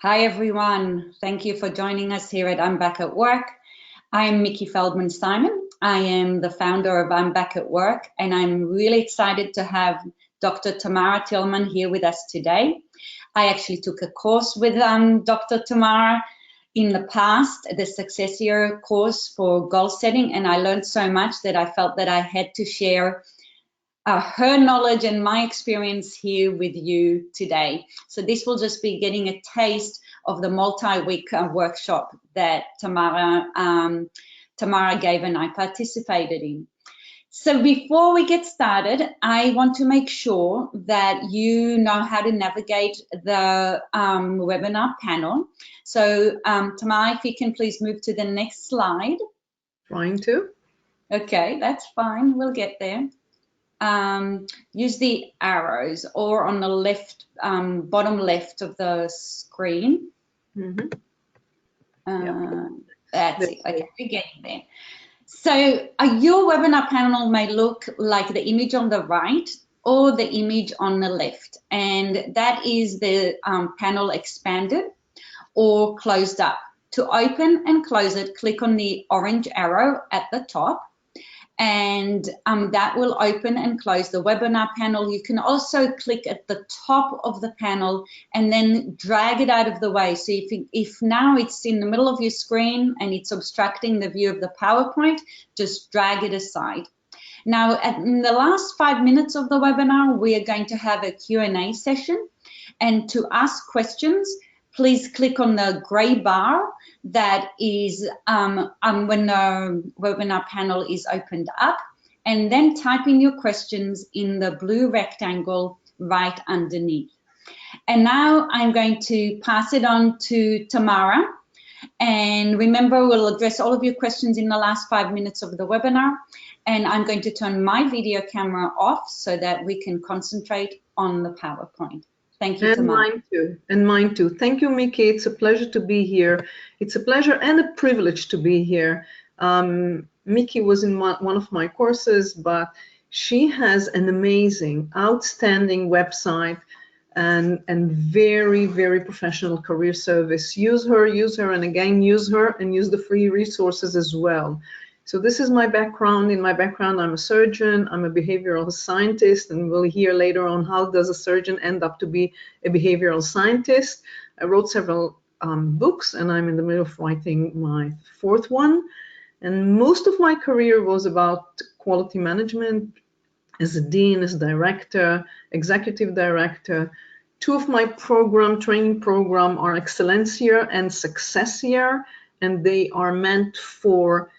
Hi everyone, thank you for joining us here at I'm Back at Work. I'm Mickey Feldman-Simon. I am the founder of I'm Back at Work, and I'm really excited to have Dr. Tamara Tillman here with us today. I actually took a course with Dr. Tamara in the past, the Success Year course for goal setting, and I learned so much that I felt that I had to share her knowledge and my experience here with you today. So this will just be getting a taste of the multi-week workshop that Tamara gave and I participated in. So before we get started, I want to make sure that you know how to navigate the webinar panel. So Tamara, if you can please move to the next slide. Trying to. Okay, that's fine. We'll get there. Use the arrows or on the left, bottom left of the screen. Mm-hmm. That's it. Okay, we're getting there. So your webinar panel may look like the image on the right or the image on the left, and that is the panel expanded or closed up. To open and close it, click on the orange arrow at the top, and that will open and close the webinar panel. You can also click at the top of the panel and then drag it out of the way. So if now it's in the middle of your screen and it's obstructing the view of the PowerPoint, just drag it aside. Now, in the last 5 minutes of the webinar, we are going to have a Q&A session. And to ask questions, please click on the gray bar that is when the webinar panel is opened up, and then type in your questions in the blue rectangle right underneath. And now I'm going to pass it on to Tamara. And remember, we'll address all of your questions in the last 5 minutes of the webinar. And I'm going to turn my video camera off so that we can concentrate on the PowerPoint. Thank you, Tamara. Mine too. And mine too. Thank you, Mickey. It's a pleasure to be here. It's a pleasure and a privilege to be here. Mickey was in one of my courses, but she has an amazing, outstanding website and very, very professional career service. Use her, and again, use her, and use the free resources as well. So this is my background. In my background, I'm a surgeon, I'm a behavioral scientist, and we'll hear later on how does a surgeon end up to be a behavioral scientist. I wrote several books, and I'm in the middle of writing my 4th one. And most of my career was about quality management as a dean, as director, executive director. 2 of my training program are Excellence Year and Success Year, and they are meant for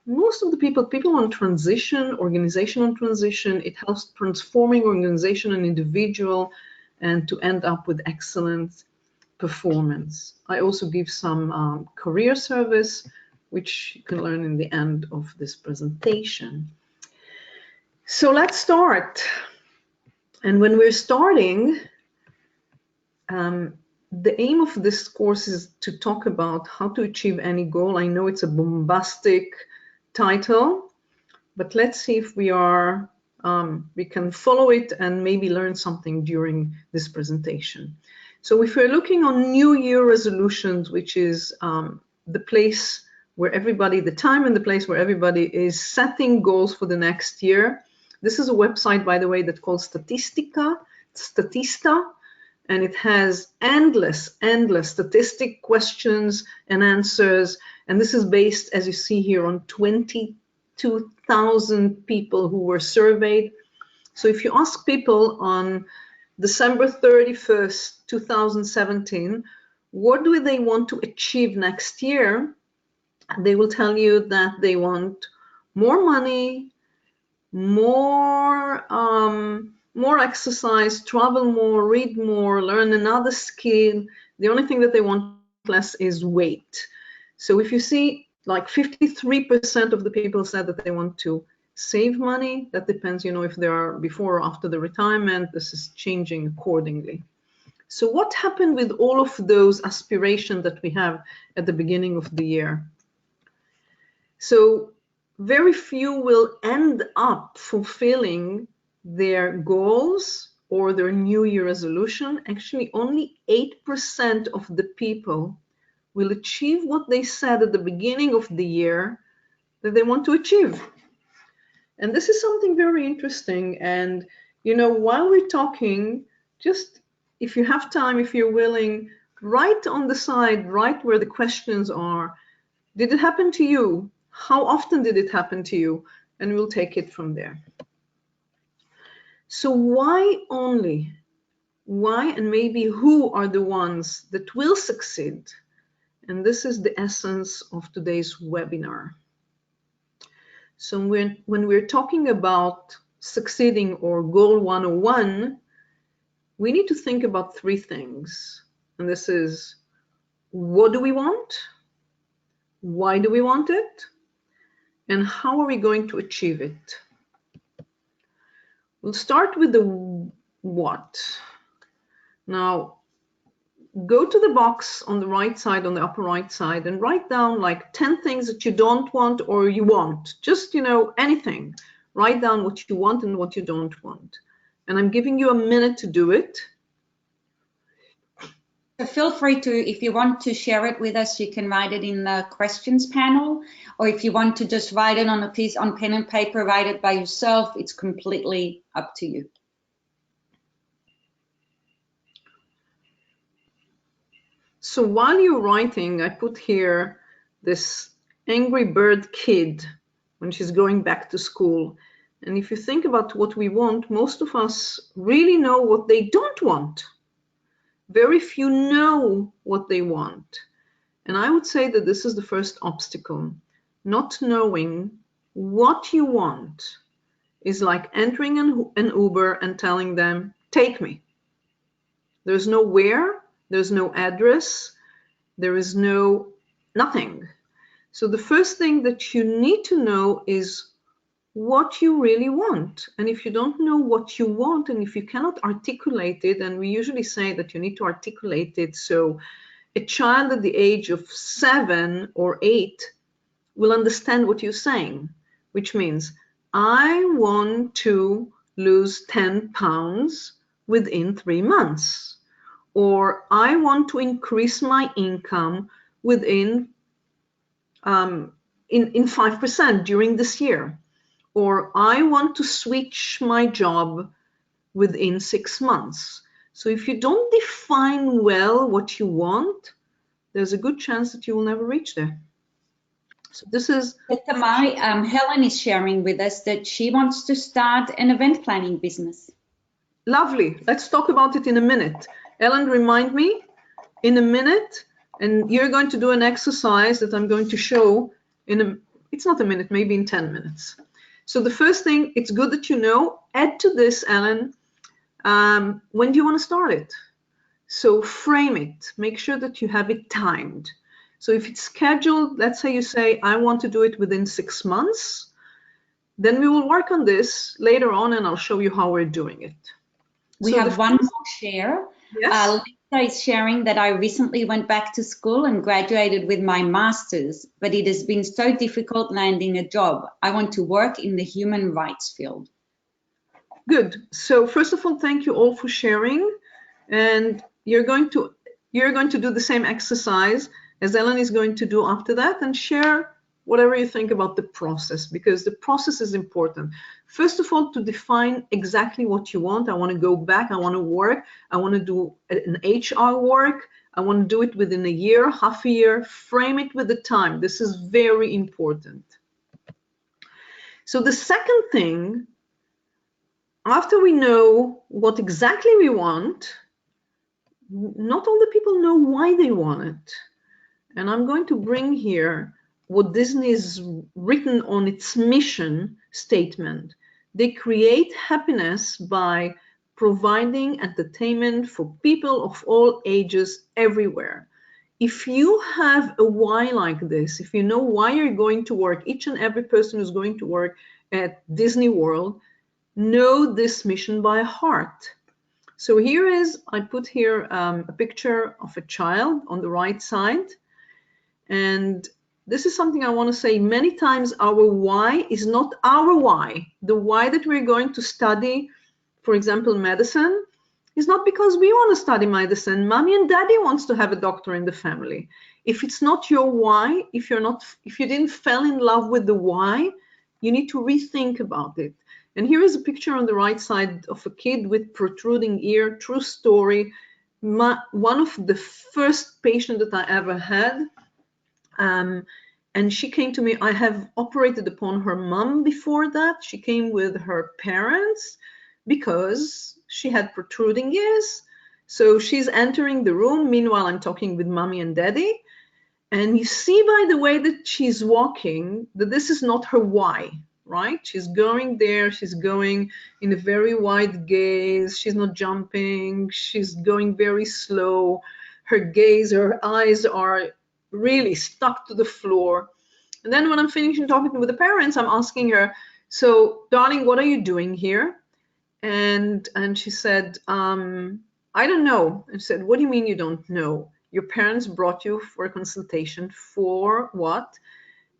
most of the people on transition, organizational transition. It helps transforming organization and individual and to end up with excellent performance. I also give some career service, which you can learn in the end of this presentation. So let's start. And when we're starting, the aim of this course is to talk about how to achieve any goal. I know it's a bombastic title, but let's see if we can follow it and maybe learn something during this presentation. So if we're looking on New Year resolutions, which is the place where the time and the place where everybody is setting goals for the next year. This is a website, by the way, that's called Statista, and it has endless statistic questions and answers. And this is based, as you see here, on 22,000 people who were surveyed. So if you ask people on December 31st, 2017, what do they want to achieve next year? They will tell you that they want more money, more exercise, travel more, read more, learn another skill. The only thing that they want less is weight. So if you see, like 53% of the people said that they want to save money. That depends, if they are before or after the retirement. This is changing accordingly. So what happened with all of those aspirations that we have at the beginning of the year? So very few will end up fulfilling their goals or their New Year resolution, actually only 8% of the people will achieve what they said at the beginning of the year that they want to achieve. And this is something very interesting. And, you know, while we're talking, just if you have time, if you're willing, write on the side, right where the questions are. Did it happen to you? How often did it happen to you? And we'll take it from there. So why only? Why and maybe who are the ones that will succeed? And this is the essence of today's webinar. So when we're talking about succeeding or goal 101, we need to think about three things. And this is, what do we want? Why do we want it? And how are we going to achieve it? We'll start with the what. Now, go to the box on the right side, on the upper right side, and write down like 10 things that you don't want or you want. Just, you know, anything. Write down what you want and what you don't want. And I'm giving you a minute to do it. So feel free to, if you want to share it with us, you can write it in the questions panel, or if you want to just write it on a piece on pen and paper, write it by yourself. It's completely up to you. So while you're writing, I put here this angry bird kid when she's going back to school. And if you think about what we want, most of us really know what they don't want. Very few know what they want. And I would say that this is the first obstacle. Not knowing what you want is like entering an Uber and telling them, take me. There's no where, there's no address, there is no nothing. So the first thing that you need to know is what you really want. And if you don't know what you want, and if you cannot articulate it, and we usually say that you need to articulate it, so a child at the age of 7 or 8 will understand what you're saying, which means I want to lose 10 pounds within 3 months, or I want to increase my income within in 5% during this year, or I want to switch my job within 6 months. So if you don't define well what you want, there's a good chance that you will never reach there. So this is... Tamari, Helen is sharing with us that she wants to start an event planning business. Lovely. Let's talk about it in a minute. Ellen, remind me in a minute, and you're going to do an exercise that I'm going to show in a, it's not a minute, maybe in 10 minutes. So the first thing, it's good that you know, add to this, Ellen, when do you want to start it? So frame it, make sure that you have it timed. So if it's scheduled, let's say you say, I want to do it within 6 months, then we will work on this later on and I'll show you how we're doing it. We have one more share. Yes. Lisa is sharing that I recently went back to school and graduated with my master's, but it has been so difficult landing a job. I want to work in the human rights field. Good. So first of all, thank you all for sharing. And you're going to do the same exercise as Ellen is going to do after that, and share whatever you think about the process, because the process is important. First of all, to define exactly what you want. I want to go back, I want to work, I want to do an HR work, I want to do it within a year, half a year, frame it with the time. This is very important. So the second thing, after we know what exactly we want, not all the people know why they want it. And I'm going to bring here what Disney has written on its mission statement. They create happiness by providing entertainment for people of all ages everywhere. If you have a why like this, if you know why you're going to work, each and every person who's going to work at Disney World, know this mission by heart. So here is, I put here a picture of a child on the right side. And this is something I want to say many times. Our why is not our why. The why that we're going to study, for example, medicine, It's not because we want to study medicine. Mommy and daddy wants to have a doctor in the family. If it's not your why, if you didn't fall in love with the why, you need to rethink about it. And here is a picture on the right side of a kid with protruding ear, true story. One of the first patients that I ever had, and she came to me. I have operated upon her mom before that. She came with her parents because she had protruding ears. So she's entering the room. Meanwhile, I'm talking with mommy and daddy. And you see by the way that she's walking that this is not her why, right? She's going there. She's going in a very wide gaze. She's not jumping. She's going very slow. Her gaze, her eyes are really stuck to the floor. And then when I'm finishing talking with the parents, I'm asking her, so darling, what are you doing here? And she said, I don't know. And I said, what do you mean you don't know? Your parents brought you for a consultation for what?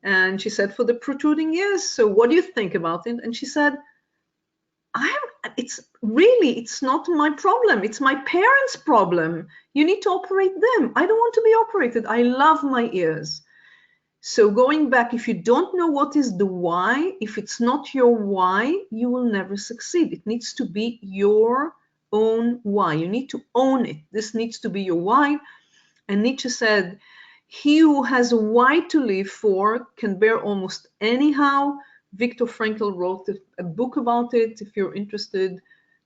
And she said, for the protruding ears. So what do you think about it? And she said, it's not my problem. It's my parents' problem. You need to operate them. I don't want to be operated. I love my ears. So going back, if you don't know what is the why, if it's not your why, you will never succeed. It needs to be your own why. You need to own it. This needs to be your why. And Nietzsche said, he who has a why to live for can bear almost anyhow. Viktor Frankl wrote a book about it if you're interested.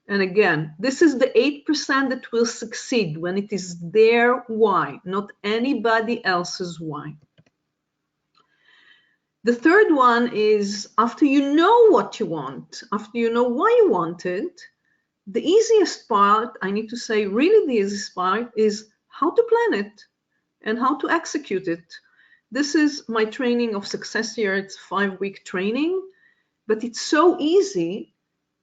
And again, this is the 8% that will succeed when it is their why, not anybody else's why. The third one is after you know what you want, after you know why you want it, the easiest part, I need to say really the easiest part is how to plan it and how to execute it. This is my training of success here. It's a 5-week training, but it's so easy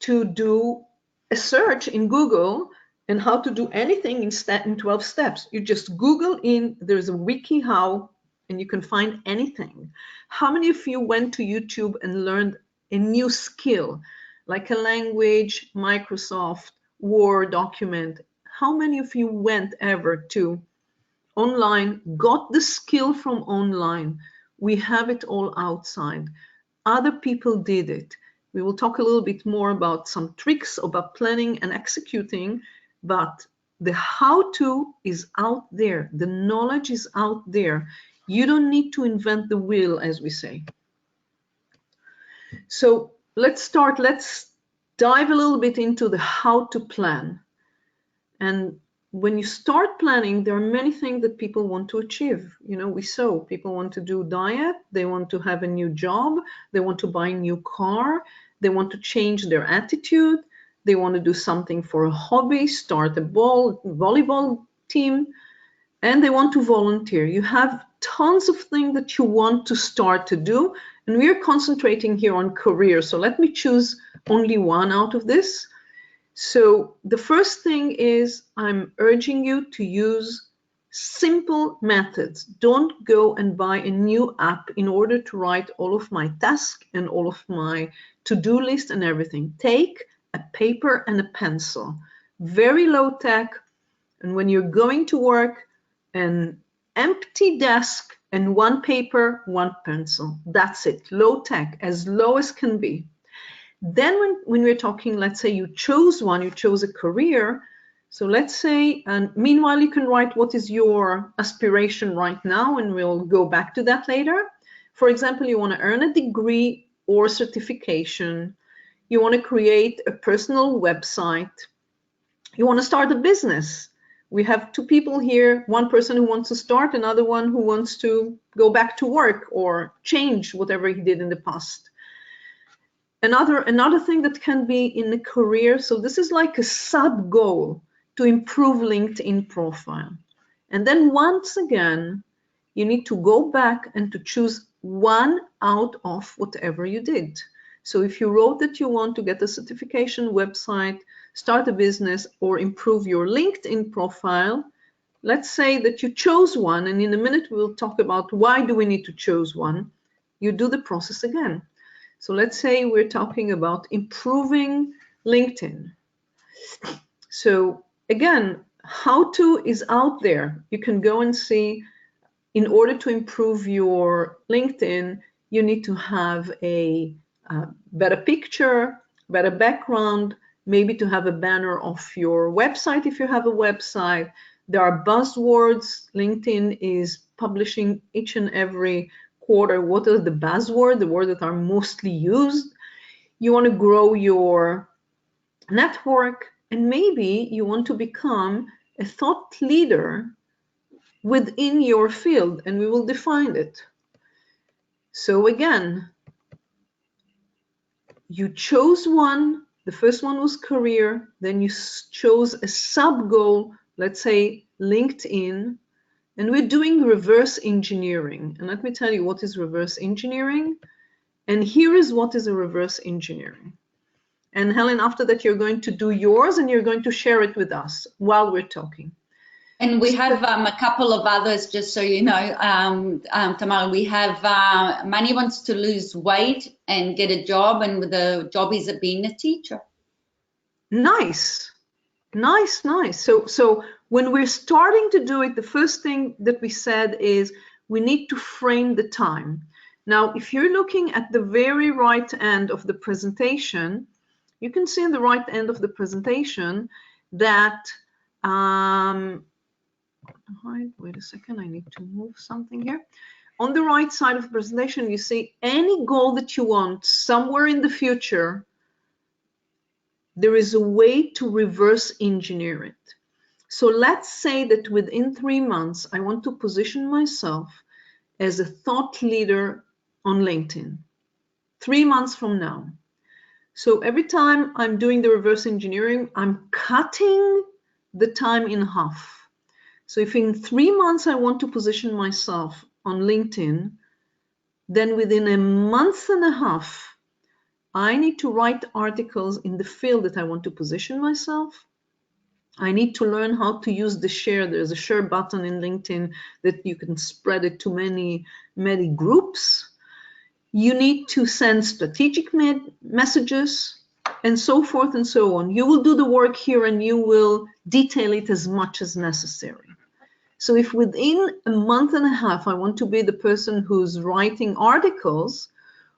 to do a search in Google and how to do anything in 12 steps. You just Google in, there's a wiki how, and you can find anything. How many of you went to YouTube and learned a new skill, like a language, Microsoft, Word document? How many of you went ever to online, got the skill from online? We have it all outside. Other people did it. We will talk a little bit more about some tricks about planning and executing, but the how-to is out there. The knowledge is out there. You don't need to invent the wheel, as we say. So let's start. Let's dive a little bit into the how to plan. And when you start planning, there are many things that people want to achieve. You know, people want to do diet, they want to have a new job, they want to buy a new car, they want to change their attitude, they want to do something for a hobby, start a volleyball team, and they want to volunteer. You have tons of things that you want to start to do, and we are concentrating here on career. So let me choose only one out of this. So the first thing is I'm urging you to use simple methods. Don't go and buy a new app in order to write all of my tasks and all of my to-do list and everything. Take a paper and a pencil, very low tech. And when you're going to work, an empty desk and one paper, one pencil. That's it, low tech, as low as can be. Then when we're talking, let's say you chose a career. So let's say, and meanwhile, you can write what is your aspiration right now, and we'll go back to that later. For example, you want to earn a degree or certification. You want to create a personal website. You want to start a business. We have two people here, one person who wants to start, another one who wants to go back to work or change whatever he did in the past. Another thing that can be in a career, so this is like a sub goal to improve LinkedIn profile. And then once again, you need to go back and to choose one out of whatever you did. So if you wrote that you want to get a certification, website, start a business, or improve your LinkedIn profile, let's say that you chose one, and in a minute we'll talk about why do we need to choose one. You do the process again. So let's say we're talking about improving LinkedIn. So again, how to is out there. You can go and see, in order to improve your LinkedIn, you need to have a better picture, better background, maybe to have a banner of your website if you have a website. There are buzzwords. LinkedIn is publishing each and every quarter what are the buzzwords, the words that are mostly used. You want to grow your network, and maybe you want to become a thought leader within your field, and we will define it. So again, you chose one. The first one was career. Then you chose a sub goal, let's say LinkedIn, and we're doing reverse engineering. And let me tell you what is reverse engineering. And here is what is a reverse engineering. And Helen, after that, you're going to do yours and you're going to share it with us while we're talking. And we have a couple of others, just so you know, Tamara. We have Manny wants to lose weight and get a job, and the job is being a teacher. Nice, nice, nice. So when we're starting to do it, the first thing that we said is we need to frame the time. Now, if you're looking at the very right end of the presentation, you can see in the right end of the presentation that wait a second, I need to move something here. On the right side of the presentation, you see any goal that you want somewhere in the future, there is a way to reverse engineer it. So let's say that within 3 months, I want to position myself as a thought leader on LinkedIn. 3 months from now. So every time I'm doing the reverse engineering, I'm cutting the time in half. So if in 3 months I want to position myself on LinkedIn, then within a month and a half, I need to write articles in the field that I want to position myself. I need to learn how to use the share. There's a share button in LinkedIn that you can spread it to many, many groups. You need to send strategic messages and so forth and so on. You will do the work here and you will detail it as much as necessary. So if within a month and a half, I want to be the person who's writing articles,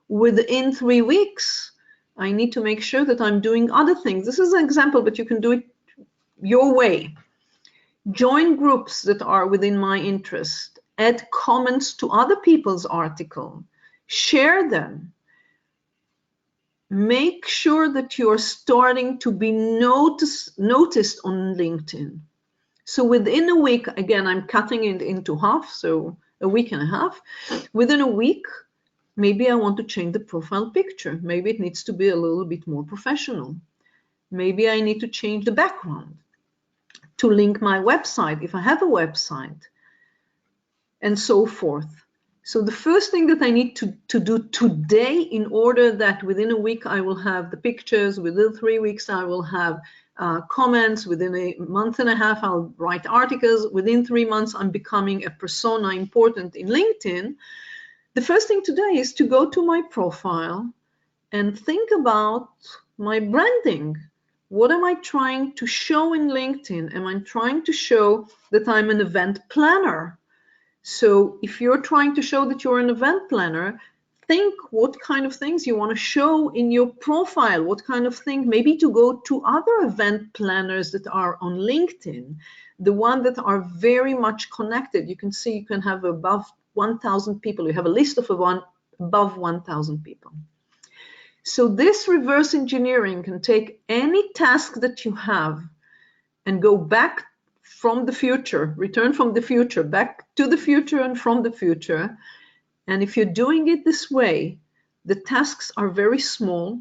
within 3 weeks, I need to make sure that I'm doing other things. This is an example, but you can do it your way. Join groups that are within my interest. Add comments to other people's article. Share them. Make sure that you're starting to be noticed on LinkedIn. So within a week, again, I'm cutting it into half, so a week and a half. Within a week, maybe I want to change the profile picture. Maybe it needs to be a little bit more professional. Maybe I need to change the background to link my website, if I have a website, and so forth. So the first thing that I need to do today, in order that within a week I will have the pictures, within 3 weeks I will have comments, within a month and a half I'll write articles, within 3 months I'm becoming a persona important in LinkedIn. The first thing today is to go to my profile and think about my branding. What am I trying to show in LinkedIn? Am I trying to show that I'm an event planner? So if you're trying to show that you're an event planner, think what kind of things you want to show in your profile, what kind of thing, maybe to go to other event planners that are on LinkedIn, the ones that are very much connected. You can see you can have above 1,000 people. You have a list of above 1,000 people. So this reverse engineering can take any task that you have and go back from the future, return from the future, back to the future and from the future. And if you're doing it this way, the tasks are very small,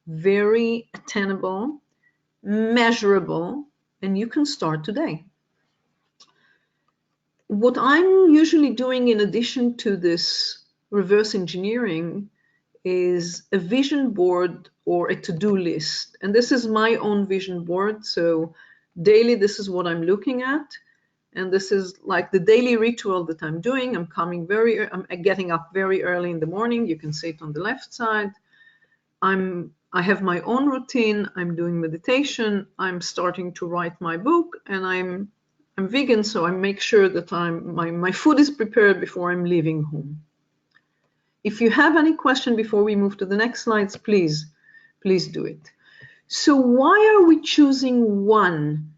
very attainable, measurable, and you can start today. What I'm usually doing in addition to this reverse engineering is a vision board or a to-do list. And this is my own vision board. So daily, this is what I'm looking at. And this is like the daily ritual that I'm doing. I'm getting up very early in the morning. You can see it on the left side. I have my own routine. I'm doing meditation. I'm starting to write my book, and I'm vegan, so I make sure that my food is prepared before I'm leaving home. If you have any question before we move to the next slides, please do it. So why are we choosing one?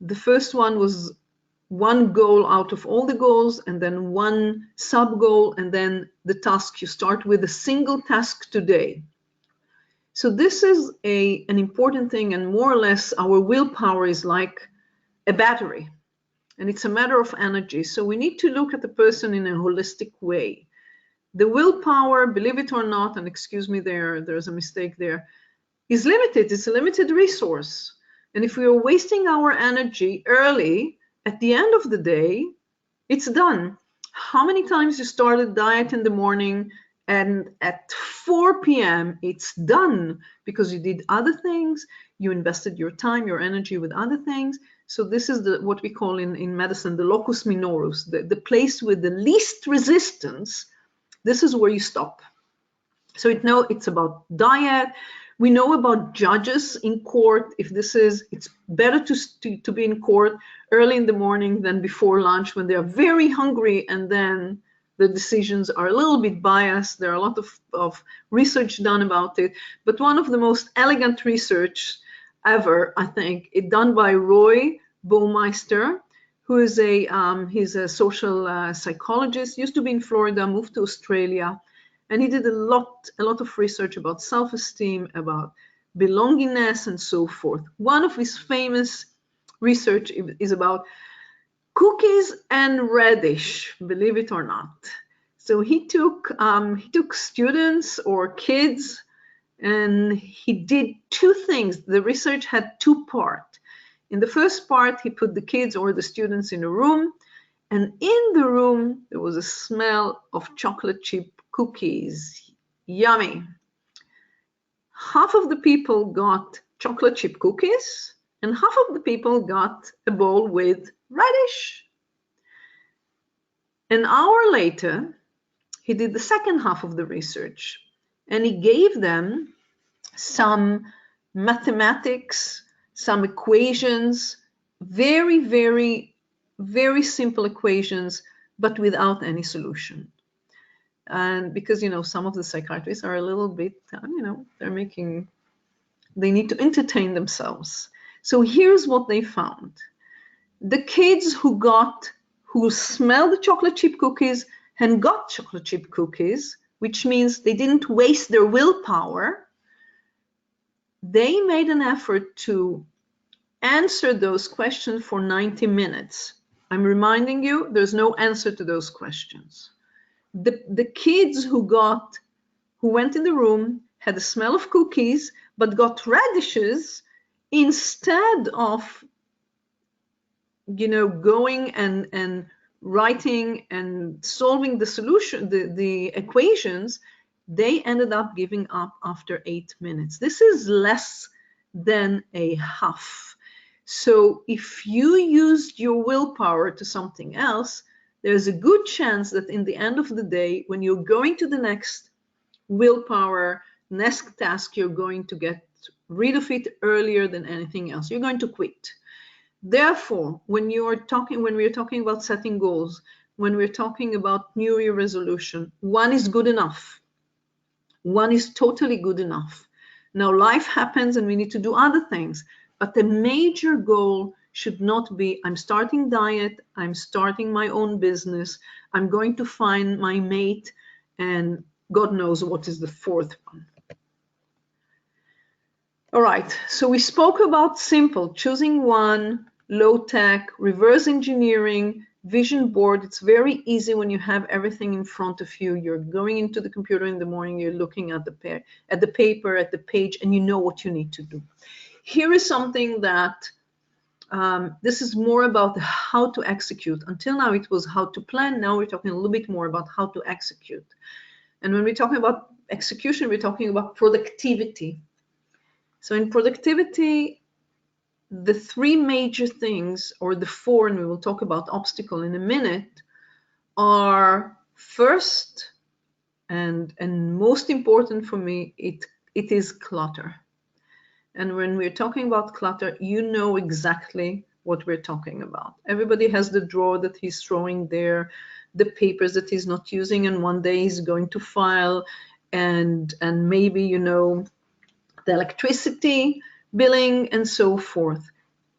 The first one was one goal out of all the goals, and then one sub goal, and then the task. You start with a single task today. So this is an important thing, and more or less our willpower is like a battery, and it's a matter of energy. So we need to look at the person in a holistic way. The willpower, believe it or not, and excuse me, there's a mistake there, is limited. It's a limited resource. And if we are wasting our energy early, at the end of the day, it's done. How many times you started diet in the morning and at 4 p.m. it's done because you did other things, you invested your time, your energy with other things. So this is what we call in medicine the locus minorus, the place with the least resistance. This is where you stop. So it's about diet. We know about judges in court. It's better to be in court early in the morning than before lunch when they are very hungry, and then the decisions are a little bit biased. There are a lot of research done about it. But one of the most elegant research ever, I think, done by Roy Baumeister, who is he's a social psychologist, used to be in Florida, moved to Australia. And he did a lot of research about self-esteem, about belongingness, and so forth. One of his famous research is about cookies and radish, believe it or not. So he took students or kids, and he did two things. The research had two parts. In the first part, he put the kids or the students in a room, and in the room there was a smell of chocolate chip cookies. Yummy. Half of the people got chocolate chip cookies, and half of the people got a bowl with radish. An hour later, he did the second half of the research, and he gave them some mathematics, some equations, very, very, very simple equations, but without any solution. And because, some of the psychiatrists are a little bit, they need to entertain themselves. So here's what they found. The kids who smelled the chocolate chip cookies and got chocolate chip cookies, which means they didn't waste their willpower, they made an effort to answer those questions for 90 minutes. I'm reminding you, there's no answer to those questions. The kids who went in the room had the smell of cookies, but got radishes instead of, going and writing and solving the solution, the equations, they ended up giving up after 8 minutes. This is less than a half. So if you used your willpower to something else, there's a good chance that in the end of the day, when you're going to the next willpower, next task, you're going to get rid of it earlier than anything else. You're going to quit. Therefore, when we're talking about setting goals, when we're talking about New Year resolution, one is good enough. One is totally good enough. Now, life happens and we need to do other things, but the major goal should not be, I'm starting diet, I'm starting my own business, I'm going to find my mate, and God knows what is the fourth one. All right, so we spoke about simple, choosing one, low tech, reverse engineering, vision board. It's very easy when you have everything in front of you. You're going into the computer in the morning, you're looking at the paper, at the page, and you know what you need to do. Here is something that this is more about how to execute. Until now, it was how to plan. Now we're talking a little bit more about how to execute. And when we're talking about execution, we're talking about productivity. So in productivity, the three major things, or the four, and we will talk about obstacle in a minute, are first and most important for me, it is clutter. And when we're talking about clutter, you know exactly what we're talking about. Everybody has the drawer that he's throwing there, the papers that he's not using, and one day he's going to file, and maybe, you know, the electricity billing and so forth.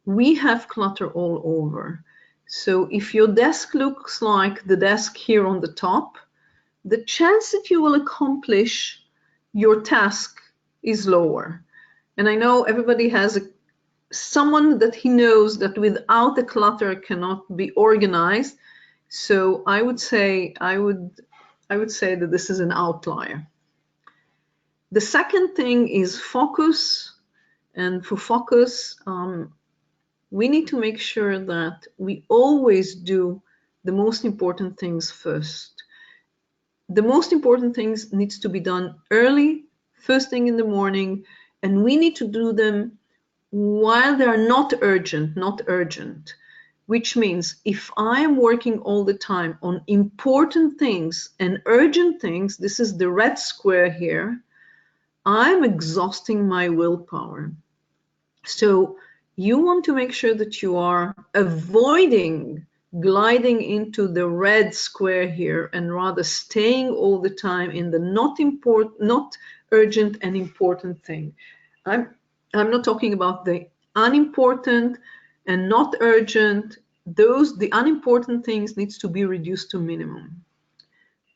We have clutter all over. So if your desk looks like the desk here on the top, the chance that you will accomplish your task is lower. And I know everybody has someone that he knows that without the clutter cannot be organized. So I would say that this is an outlier. The second thing is focus. And for focus, we need to make sure that we always do the most important things first. The most important things needs to be done early, first thing in the morning, and we need to do them while they are not urgent, which means if I am working all the time on important things and urgent things, this is the red square here, I'm exhausting my willpower. So you want to make sure that you are avoiding gliding into the red square here and rather staying all the time in the not urgent and important thing. I'm not talking about the unimportant and not urgent. The unimportant things needs to be reduced to minimum.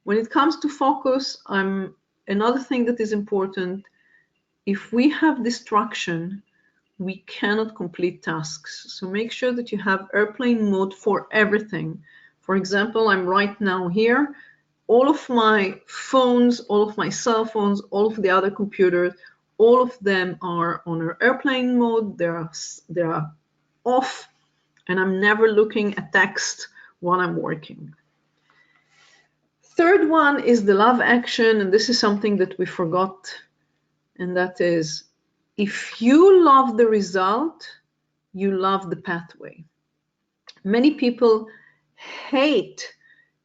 When it comes to focus, another thing that is important, if we have distraction, we cannot complete tasks. So make sure that you have airplane mode for everything. For example, I'm right now here. All of my phones, all of my cell phones, all of the other computers, all of them are on an airplane mode. They are off, and I'm never looking at text while I'm working. Third one is the love action, and this is something that we forgot, and that is, if you love the result, you love the pathway. Many people hate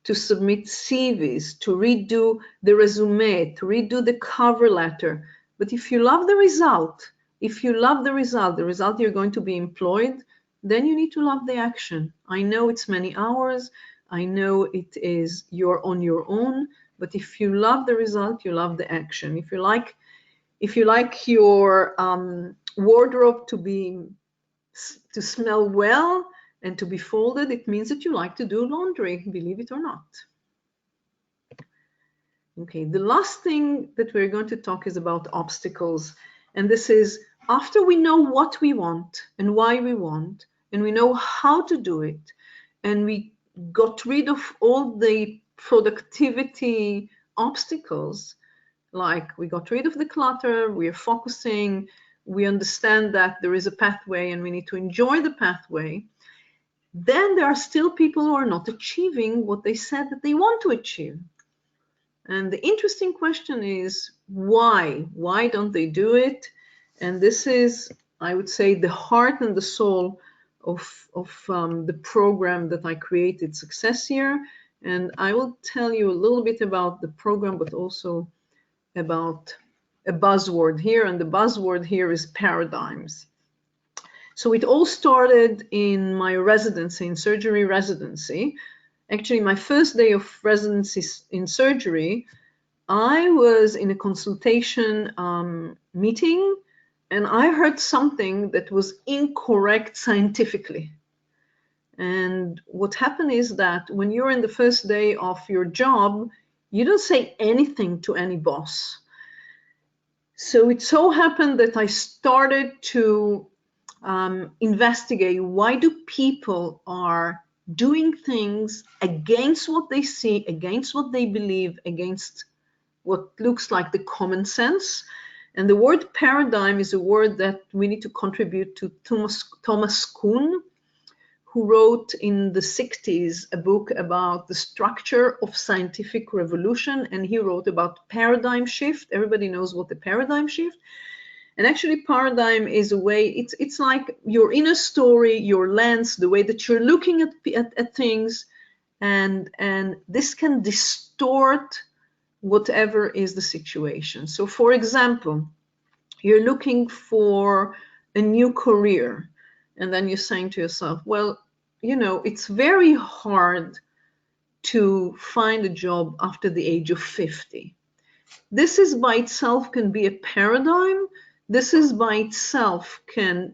to submit CVs, to redo the resume, to redo the cover letter. But if you love the result, the result you're going to be employed, then you need to love the action. I know it's many hours. I know it is you're on your own, but if you love the result, you love the action. If you like your wardrobe to smell well and to be folded, it means that you like to do laundry, believe it or not. Okay, the last thing that we're going to talk is about obstacles. And this is after we know what we want and why we want, and we know how to do it, and we got rid of all the productivity obstacles, like we got rid of the clutter, we are focusing, we understand that there is a pathway and we need to enjoy the pathway, then there are still people who are not achieving what they said that they want to achieve. And the interesting question is why? Why don't they do it? And this is, I would say, the heart and the soul of the program that I created, Success Here. And I will tell you a little bit about the program, but also about a buzzword here. And the buzzword here is paradigms. So it all started in my residency, in surgery residency. Actually, my first day of residency in surgery, I was in a consultation meeting, and I heard something that was incorrect scientifically. And what happened is that when you're in the first day of your job, you don't say anything to any boss. So it so happened that I started to investigate why do people are doing things against what they see, against what they believe, against what looks like the common sense. And the word paradigm is a word that we need to contribute to Thomas Kuhn, who wrote in the 60s a book about the structure of scientific revolution, and he wrote about paradigm shift. Everybody knows what the paradigm shift. And actually, paradigm is a way, it's like your inner story, your lens, the way that you're looking at things, and this can distort whatever is the situation. So for example, You're looking for a new career, and then you're saying to yourself, well, you know, it's very hard to find a job after the age of 50. This is by itself can be a paradigm. This is by itself can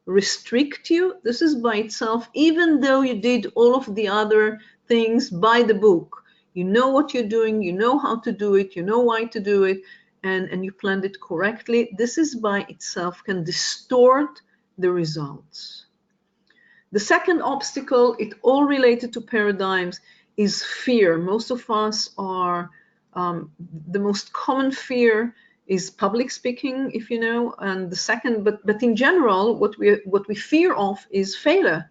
restrict you. This is by itself, even though you did all of the other things by the book. You know what you're doing, you know how to do it, you know why to do it, and you planned it correctly. This is by itself can distort the results. The second obstacle, it all related to paradigms, is fear. Most of us are, the most common fear is public speaking, if you know, and the second, but in general, what we fear of is failure.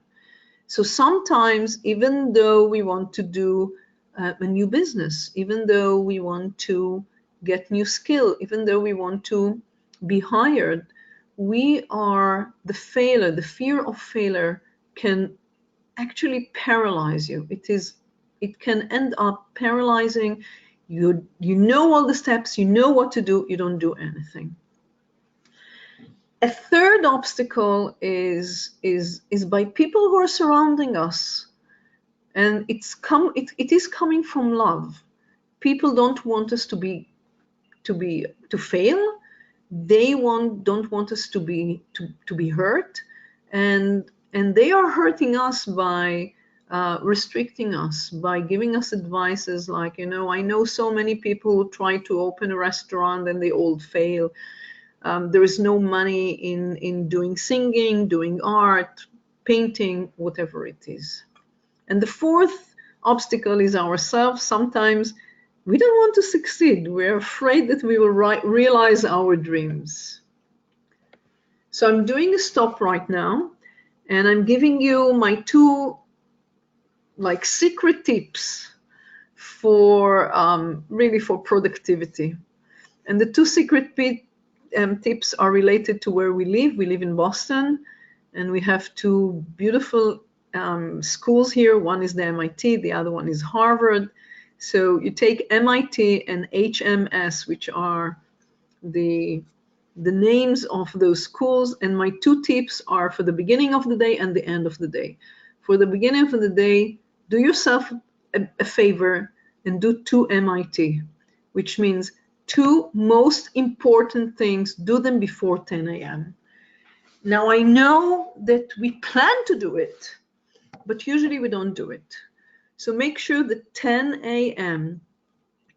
So sometimes, even though we want to do a new business, even though we want to get new skill, even though we want to be hired, we are the failure, the fear of failure can actually paralyze you. It can end up paralyzing you. You know all the steps, you know what to do, you don't do anything. A third obstacle is by people who are surrounding us, and it is coming from love. People don't want us to fail. They don't want us to be hurt, and they are hurting us by restricting us, by giving us advices like, you know, I know so many people who try to open a restaurant and they all fail. There is no money in doing singing, doing art, painting, whatever it is. And the fourth obstacle is ourselves. Sometimes we don't want to succeed. We're afraid that we will realize our dreams. So I'm doing a stop right now, and I'm giving you my two like secret tips for really for productivity. And the two secret tips are related to where we live. We live in Boston, and we have two beautiful schools here. One is the MIT, the other one is Harvard. So you take MIT and HMS, which are the names of those schools. And my two tips are for the beginning of the day and the end of the day. For the beginning of the day, do yourself a favor and do two MIT, which means two most important things, do them before 10 a.m. Now, I know that we plan to do it, but usually we don't do it. So make sure that 10 a.m.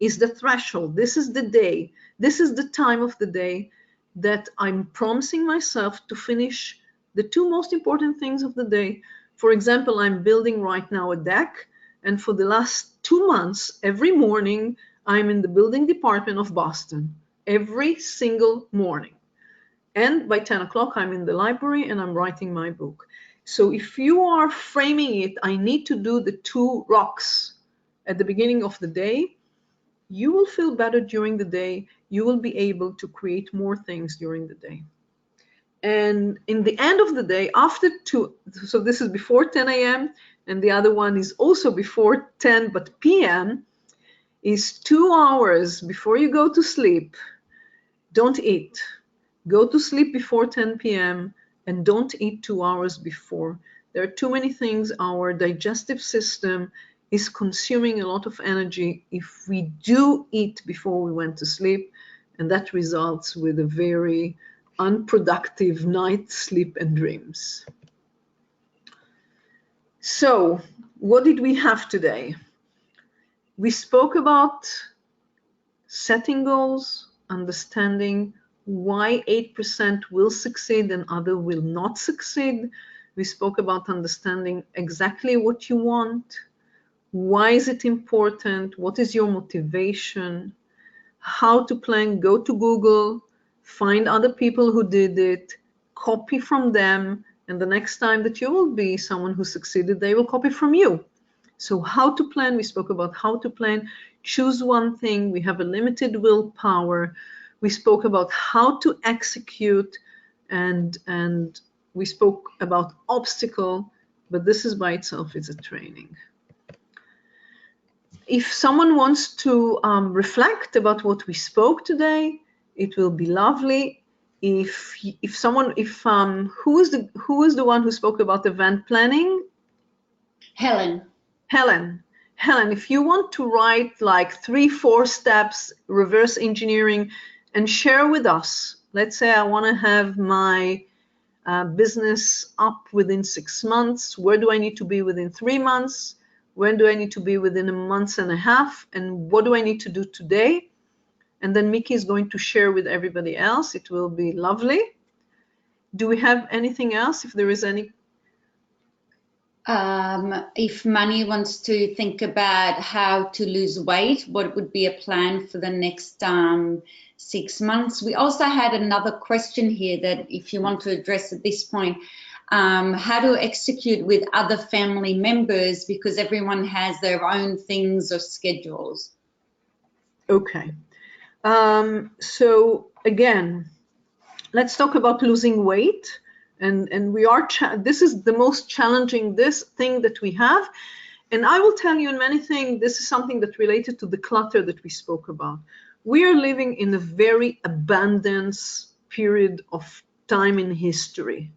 is the threshold. This is the day. This is the time of the day that I'm promising myself to finish the two most important things of the day. For example, I'm building right now a deck, and for the last 2 months, every morning, I'm in the building department of Boston, every single morning. And by 10 o'clock, I'm in the library and I'm writing my book. So if you are framing it, I need to do the two rocks at the beginning of the day, you will feel better during the day. You will be able to create more things during the day. And in the end of the day, after 2, so this is before 10 a.m., and the other one is also before 10, but p.m., is 2 hours before you go to sleep. Don't eat. Go to sleep before 10 p.m. and don't eat 2 hours before. There are too many things. Our digestive system is consuming a lot of energy if we do eat before we went to sleep, and that results with a very unproductive night's sleep and dreams. So, what did we have today? We spoke about setting goals, understanding why 8% will succeed and other will not succeed. We spoke about understanding exactly what you want. Why is it important? What is your motivation? How to plan? Go to Google, find other people who did it, copy from them, and the next time that you will be someone who succeeded, they will copy from you. So how to plan? We spoke about how to plan. Choose one thing. We have a limited willpower. We spoke about how to execute, and we spoke about obstacle, but this is by itself is a training. If someone wants to reflect about what we spoke today, it will be lovely. who is the one who spoke about event planning? Helen. Helen, if you want to write like 3-4 steps reverse engineering and share with us, let's say I want to have my business up within 6 months, where do I need to be within 3 months? When do I need to be within a month and a half? And what do I need to do today? And then Mickey is going to share with everybody else. It will be lovely. Do we have anything else? If there is any. If Mani wants to think about how to lose weight, what would be a plan for the next 6 months? We also had another question here that if you want to address at this point, how to execute with other family members because everyone has their own things or schedules. Okay. So again, let's talk about losing weight. And we are, this is the most challenging thing that we have. And I will tell you in many things, this is something that related to the clutter that we spoke about. We are living in a very abundance period of time in history.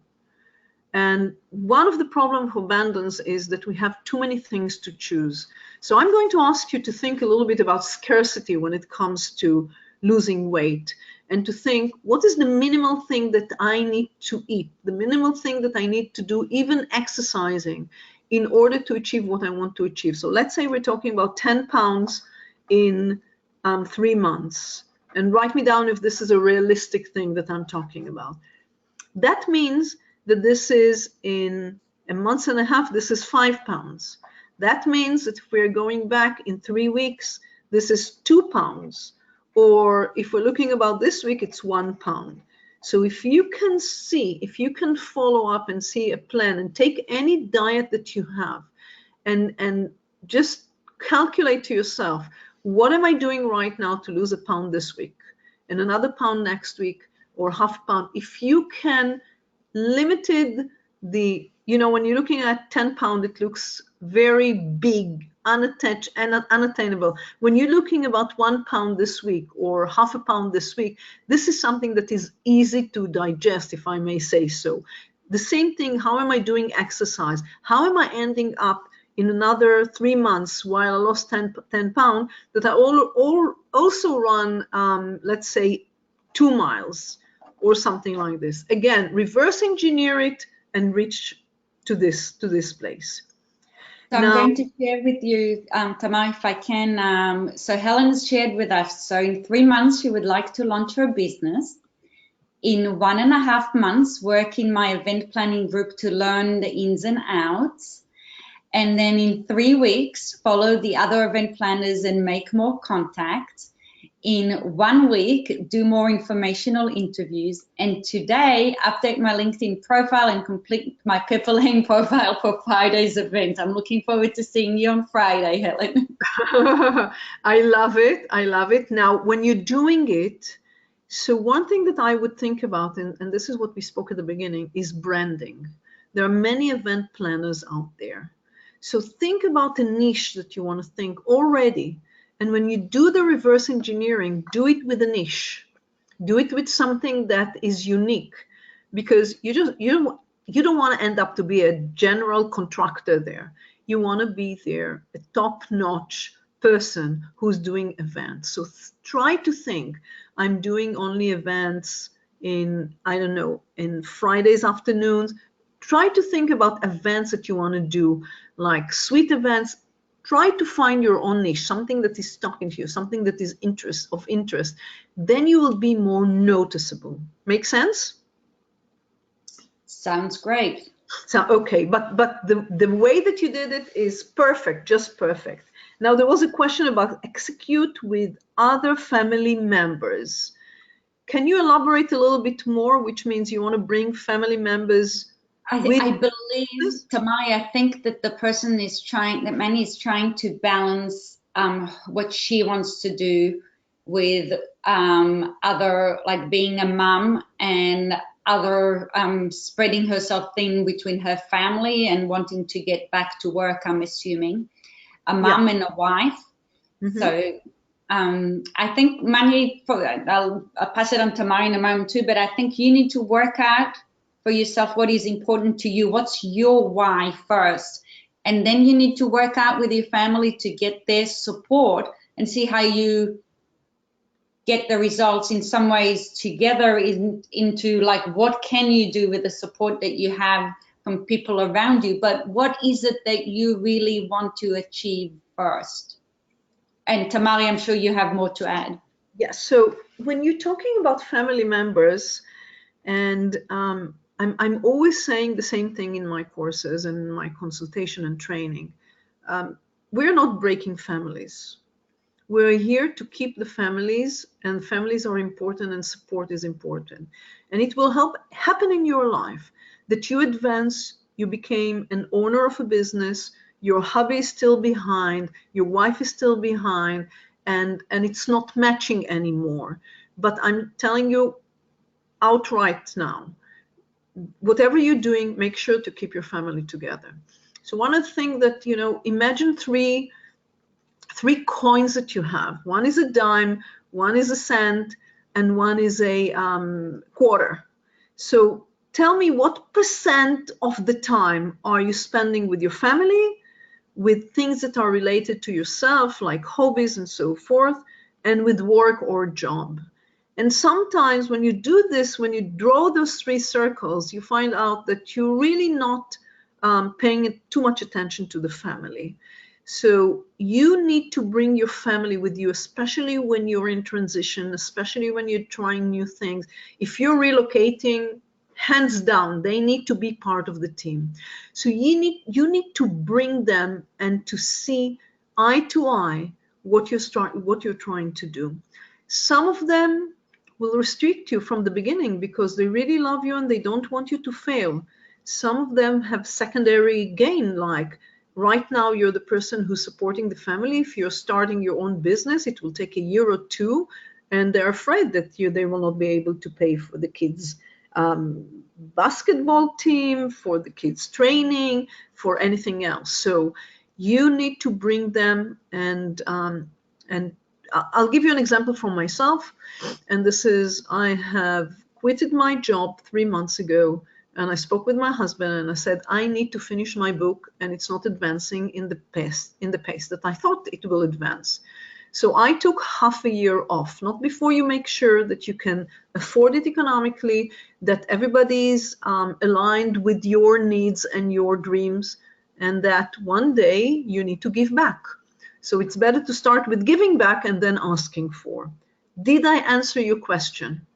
And one of the problems of abundance is that we have too many things to choose. So I'm going to ask you to think a little bit about scarcity when it comes to losing weight, and to think, what is the minimal thing that I need to eat, the minimal thing that I need to do, even exercising, in order to achieve what I want to achieve. So let's say we're talking about 10 pounds in 3 months, and write me down if this is a realistic thing that I'm talking about. That means that this is in a month and a half, this is 5 pounds. That means that if we're going back in 3 weeks, this is 2 pounds. Or if we're looking about this week, it's 1 pound. So if you can see, if you can follow up and see a plan and take any diet that you have and just calculate to yourself, what am I doing right now to lose a pound this week and another pound next week or half pound? If you can limited when you're looking at 10 pound, it looks very big, unattached and unattainable. When you're looking about 1 pound this week or half a pound this week, this is something that is easy to digest, if I may say so. The same thing, how am I doing exercise? How am I ending up in another 3 months while I lost 10 pounds that I also run, let's say, 2 miles or something like this? Again, reverse engineer it and reach to this place. So I'm going to share with you, Tamar, if I can. So Helen's shared with us, so in 3 months, she would like to launch her business. In 1.5 months, work in my event planning group to learn the ins and outs. And then in 3 weeks, follow the other event planners and make more contacts. In 1 week, do more informational interviews. And today, update my LinkedIn profile and complete my Purple Lane profile for Friday's event. I'm looking forward to seeing you on Friday, Helen. I love it. I love it. Now, when you're doing it, so one thing that I would think about, and this is what we spoke at the beginning, is branding. There are many event planners out there. So think about the niche that you want to think already. And when you do the reverse engineering, do it with a niche. Do it with something that is unique, because you don't want to end up to be a general contractor there. You want to be there, a top-notch person who's doing events. So try to think, I'm doing only events in, I don't know, in Fridays afternoons. Try to think about events that you want to do, like sweet events. Try to find your own niche, something that is talking to you, something that is of interest. Then you will be more noticeable. Make sense? Sounds great. So okay, but the way that you did it is perfect, just perfect. Now there was a question about execute with other family members. Can you elaborate a little bit more, which means you want to bring family members? I believe, Tamai, I think that the person is trying, that Manny is trying to balance what she wants to do with other, like being a mum and other spreading herself thin between her family and wanting to get back to work, I'm assuming. A mum and a wife. Mm-hmm. So I think Mani, I'll pass it on to Mari in a moment too, but I think you need to work out for yourself what is important to you. What's your why first? And then you need to work out with your family to get their support and see how you get the results in some ways together into like, what can you do with the support that you have from people around you? But what is it that you really want to achieve first? And Tamari, I'm sure you have more to add. Yeah, so when you're talking about family members, and I'm always saying the same thing in my courses and in my consultation and training. We're not breaking families. We're here to keep the families, and families are important and support is important. And it will happen in your life that you advance, you became an owner of a business, your hubby is still behind, your wife is still behind, and it's not matching anymore. But I'm telling you outright now, whatever you're doing, make sure to keep your family together. So one of the things that, imagine three coins that you have. One is a dime, one is a cent, and one is a quarter. So tell me, what percent of the time are you spending with your family, with things that are related to yourself, like hobbies and so forth, and with work or job? And sometimes when you do this, when you draw those three circles, you find out that you're really not paying too much attention to the family. So you need to bring your family with you, especially when you're in transition, especially when you're trying new things. If you're relocating, hands down, they need to be part of the team. So you need to bring them and to see eye to eye what you're trying to do. Some of them will restrict you from the beginning because they really love you and they don't want you to fail. Some of them have secondary gain, like right now you're the person who's supporting the family. If you're starting your own business, it will take a year or two, and they're afraid that they will not be able to pay for the kids' basketball team, for the kids' training, for anything else. So you need to bring them, and I'll give you an example from myself. And this is, I have quitted my job 3 months ago, and I spoke with my husband and I said, I need to finish my book, and it's not advancing in the pace that I thought it will advance. So I took half a year off, not before you make sure that you can afford it economically, that everybody's aligned with your needs and your dreams, and that one day you need to give back. So it's better to start with giving back and then asking for. Did I answer your question?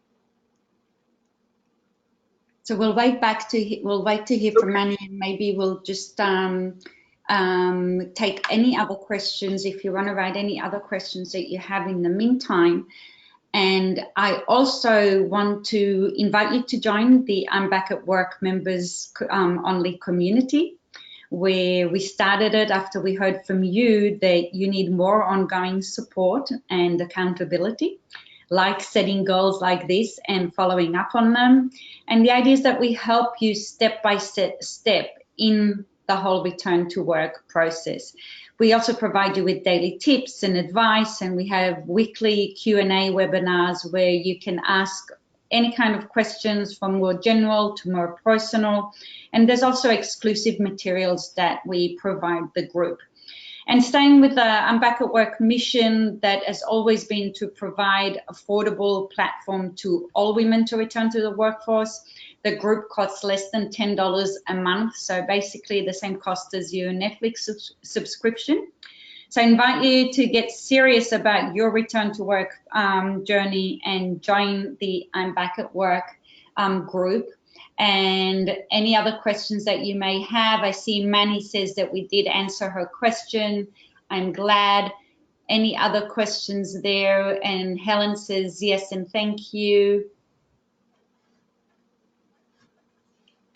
So we'll wait to hear from Manny, and maybe we'll just take any other questions if you want to write any other questions that you have in the meantime. And I also want to invite you to join the I'm Back at Work members only community, where we started it after we heard from you that you need more ongoing support and accountability, like setting goals like this and following up on them. And the idea is that we help you step by step in the whole return to work process. We also provide you with daily tips and advice, and we have weekly Q&A webinars where you can ask any kind of questions from more general to more personal. And there's also exclusive materials that we provide the group. And staying with the I'm Back at Work mission that has always been to provide affordable platform to all women to return to the workforce. The group costs less than $10 a month, so basically the same cost as your Netflix subscription. So I invite you to get serious about your return to work journey and join the I'm Back at Work group. And any other questions that you may have, I see Manny says that we did answer her question. I'm glad. Any other questions there? And Helen says yes and thank you.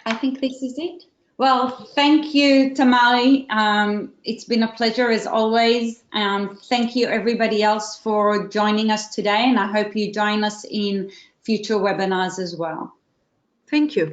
I think this is it. Well, thank you, Tamari. It's been a pleasure as always. Thank you everybody else for joining us today, and I hope you join us in future webinars as well. Thank you.